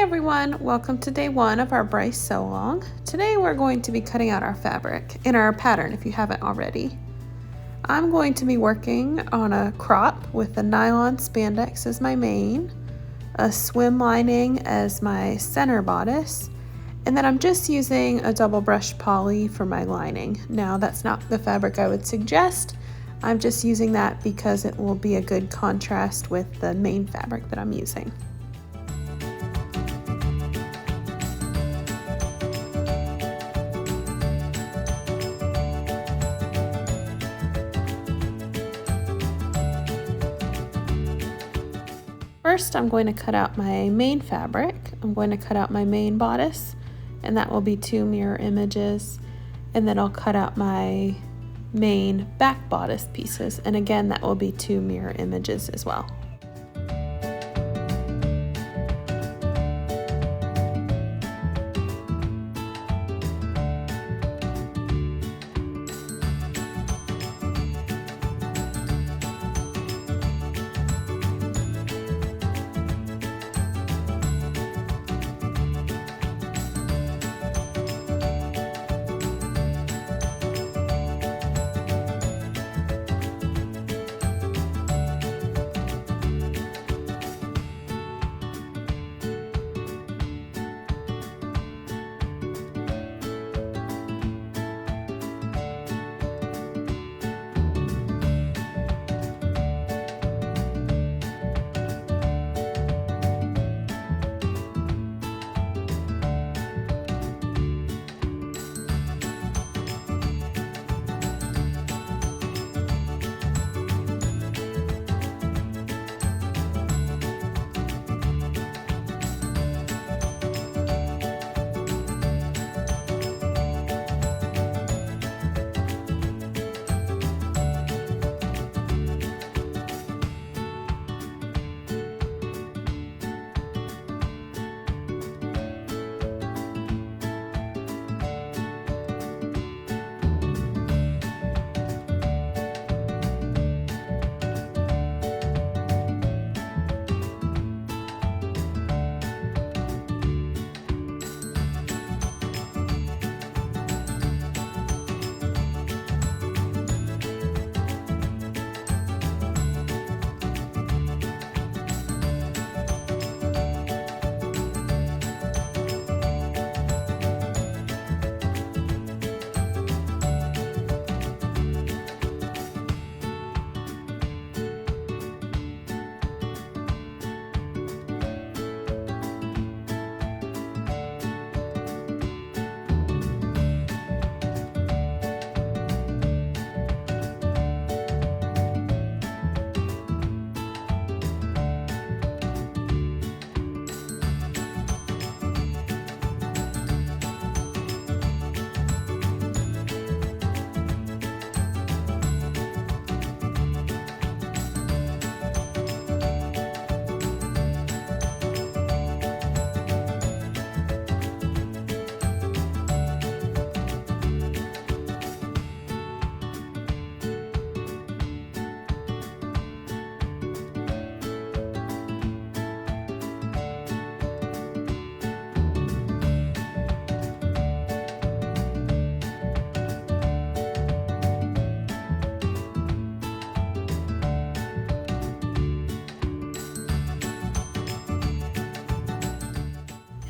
everyone, welcome to day one of our Bryce Sew-a-long. Today we're going to be cutting out our fabric in our pattern if you haven't already. I'm going to be working on a crop with the nylon spandex as my main, a swim lining as my center bodice, and then I'm just using a double brush poly for my lining. Now that's not the fabric I would suggest. I'm just using that because it will be a good contrast with the main fabric that I'm using. First, I'm going to cut out my main fabric. I'm going to cut out my main bodice, and that will be 2 mirror images. And then I'll cut out my main back bodice pieces, and again, that will be 2 mirror images as well.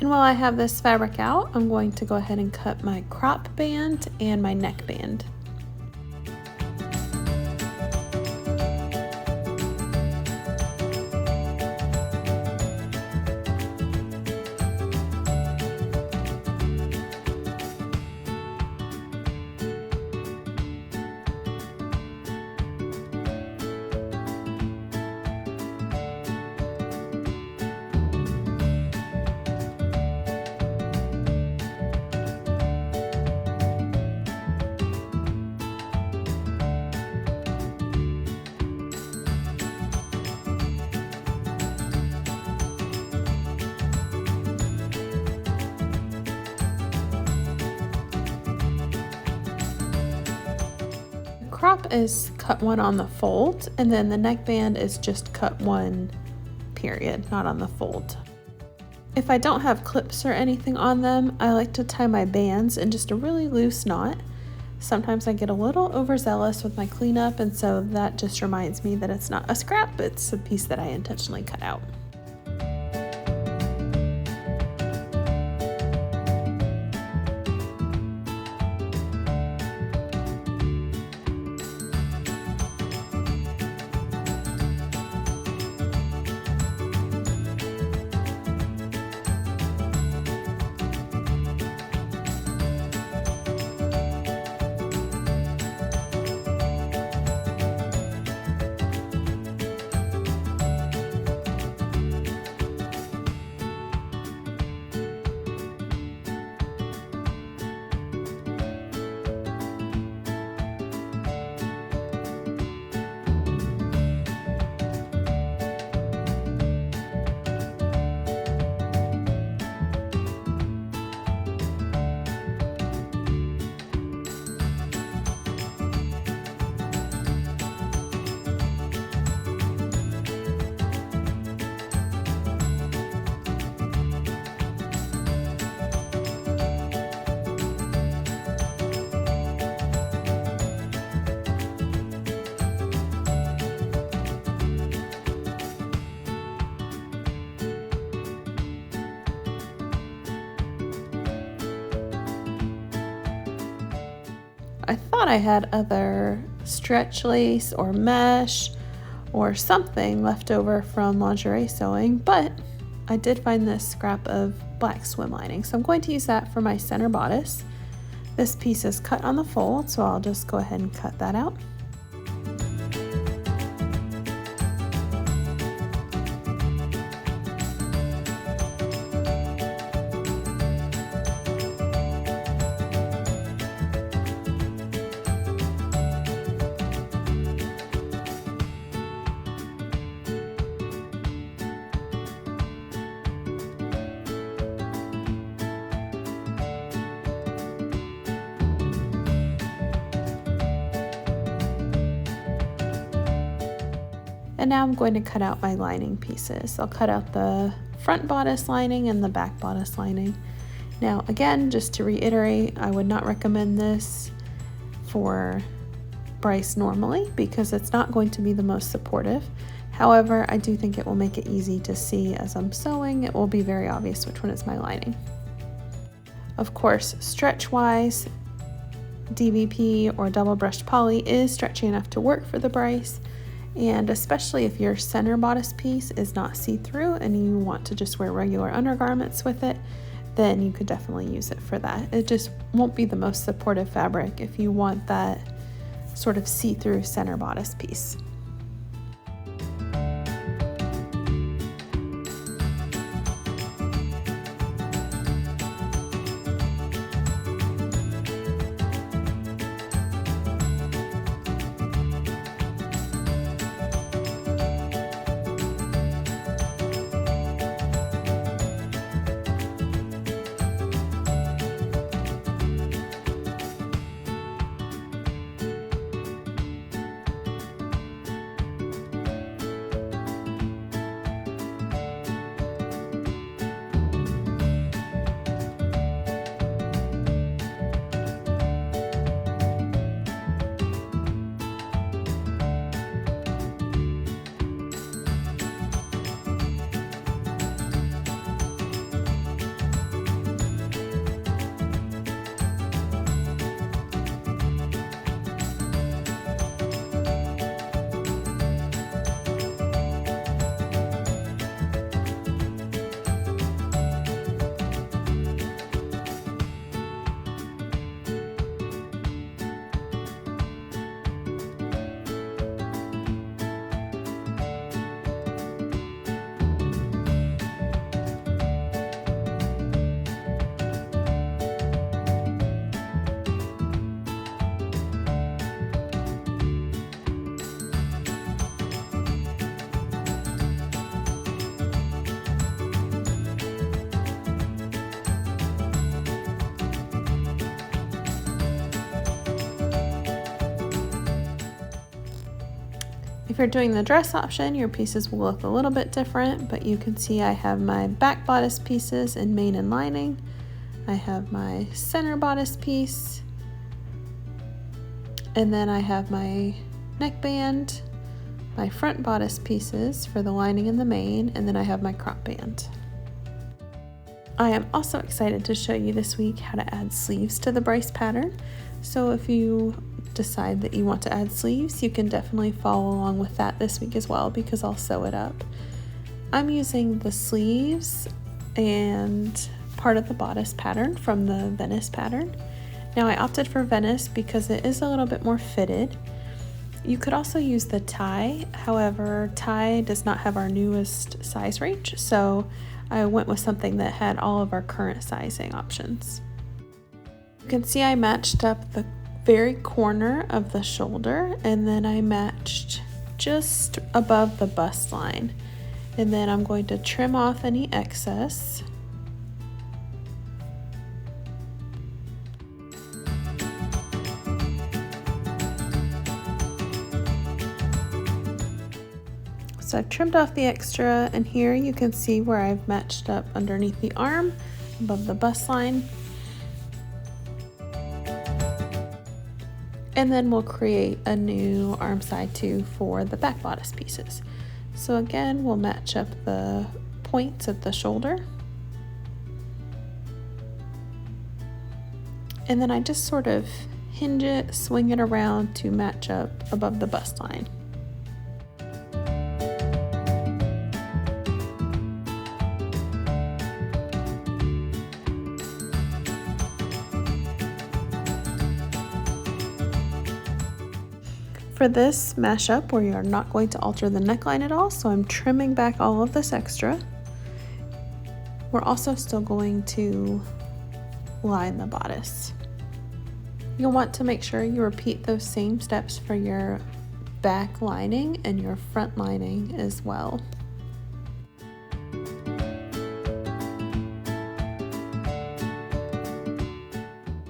And while I have this fabric out, I'm going to go ahead and cut my crop band and my neck band. Crop is cut 1 on the fold, and then the neckband is just cut 1 period, not on the fold. If I don't have clips or anything on them, I like to tie my bands in just a really loose knot. Sometimes I get a little overzealous with my cleanup, and so that just reminds me that it's not a scrap, it's a piece that I intentionally cut out. I thought I had other stretch lace or mesh or something left over from lingerie sewing, but I did find this scrap of black swim lining, so I'm going to use that for my center bodice. This piece is cut on the fold, so I'll just go ahead and cut that out. And now I'm going to cut out my lining pieces. I'll cut out the front bodice lining and the back bodice lining. Now again, just to reiterate, I would not recommend this for Bryce normally because it's not going to be the most supportive. However, I do think it will make it easy to see as I'm sewing. It will be very obvious which one is my lining. Of course, stretch-wise, DVP or double brushed poly is stretchy enough to work for the Bryce. And especially if your center bodice piece is not see-through and you want to just wear regular undergarments with it, then you could definitely use it for that. It just won't be the most supportive fabric if you want that sort of see-through center bodice piece. If you're doing the dress option, your pieces will look a little bit different, but you can see I have my back bodice pieces in main and lining. I have my center bodice piece, and then I have my neckband, my front bodice pieces for the lining and the main, and then I have my crop band. I am also excited to show you this week how to add sleeves to the Bryce pattern. So if you decide that you want to add sleeves, you can definitely follow along with that this week as well, because I'll sew it up. I'm using the sleeves and part of the bodice pattern from the Venice pattern. Now I opted for Venice because it is a little bit more fitted. You could also use the tie, however, tie does not have our newest size range, so I went with something that had all of our current sizing options. You can see I matched up the very corner of the shoulder, and then I matched just above the bust line. And then I'm going to trim off any excess. So I've trimmed off the extra, and here you can see where I've matched up underneath the arm, above the bust line. And then we'll create a new arm side too for the back bodice pieces. So again, we'll match up the points at the shoulder. And then I just sort of hinge it, swing it around to match up above the bust line. For this mashup, we are not going to alter the neckline at all, so I'm trimming back all of this extra. We're also still going to line the bodice. You'll want to make sure you repeat those same steps for your back lining and your front lining as well.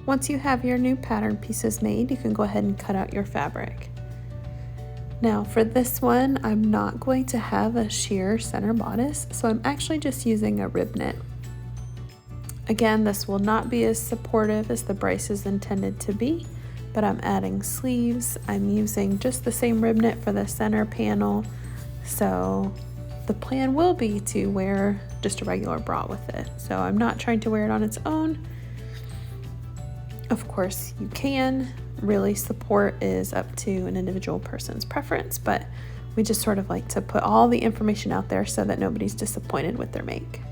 Once you have your new pattern pieces made, you can go ahead and cut out your fabric. Now for this one, I'm not going to have a sheer center bodice, so I'm actually just using a rib knit. Again, this will not be as supportive as the Bryce is intended to be, but I'm adding sleeves. I'm using just the same rib knit for the center panel, so the plan will be to wear just a regular bra with it. So I'm not trying to wear it on its own. Of course, you can. Really, support is up to an individual person's preference, but we just sort of like to put all the information out there so that nobody's disappointed with their make.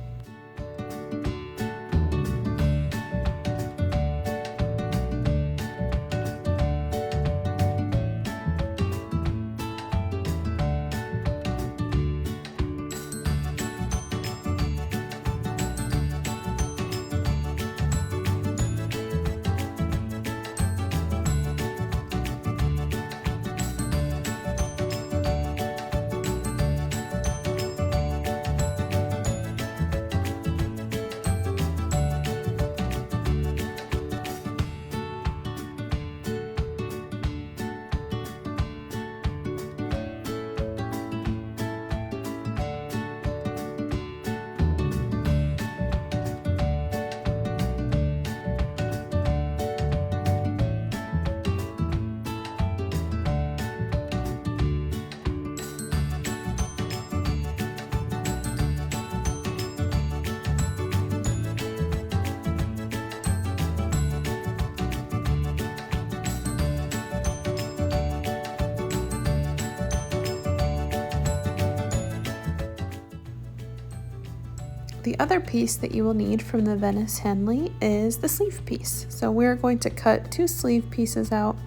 The other piece that you will need from the Venice Henley is the sleeve piece. So we're going to cut 2 sleeve pieces out.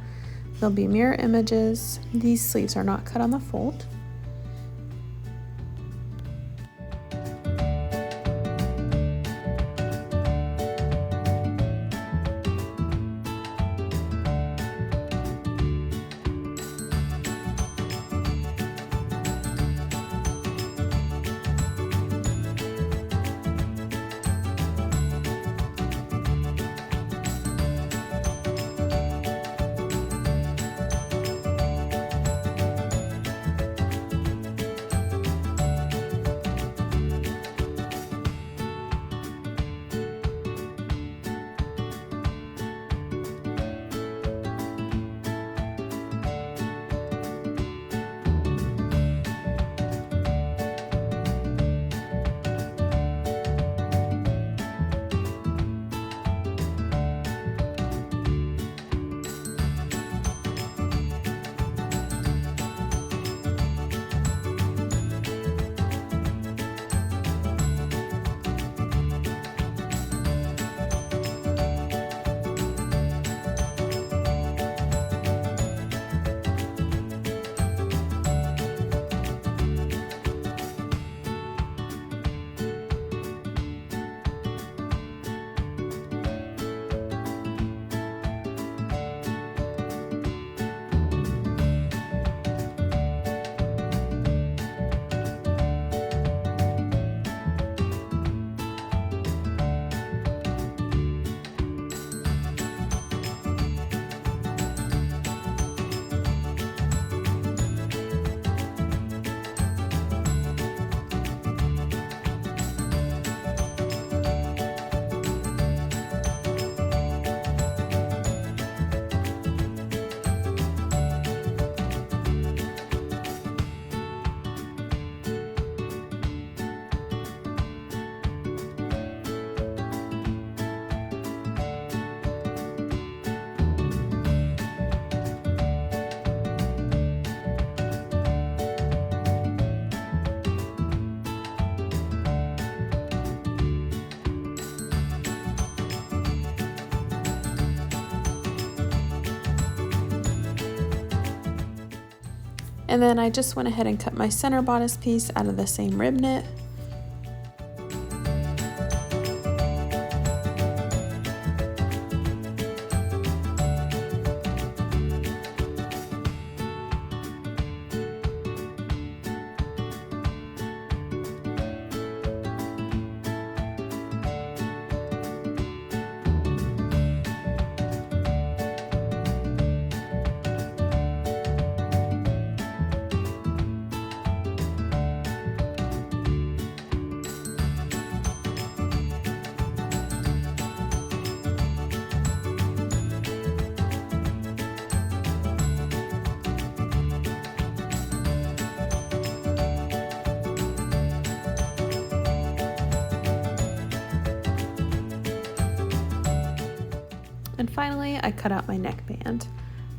They'll be mirror images. These sleeves are not cut on the fold. And then I just went ahead and cut my center bodice piece out of the same rib knit. And finally, I cut out my neckband.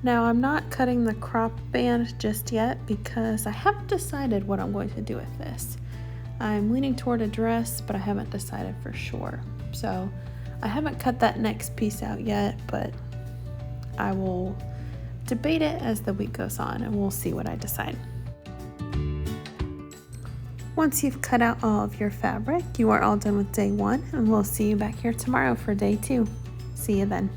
Now I'm not cutting the crop band just yet because I haven't decided what I'm going to do with this. I'm leaning toward a dress, but I haven't decided for sure. So I haven't cut that next piece out yet, but I will debate it as the week goes on and we'll see what I decide. Once you've cut out all of your fabric, you are all done with day 1, and we'll see you back here tomorrow for day 2. See you then.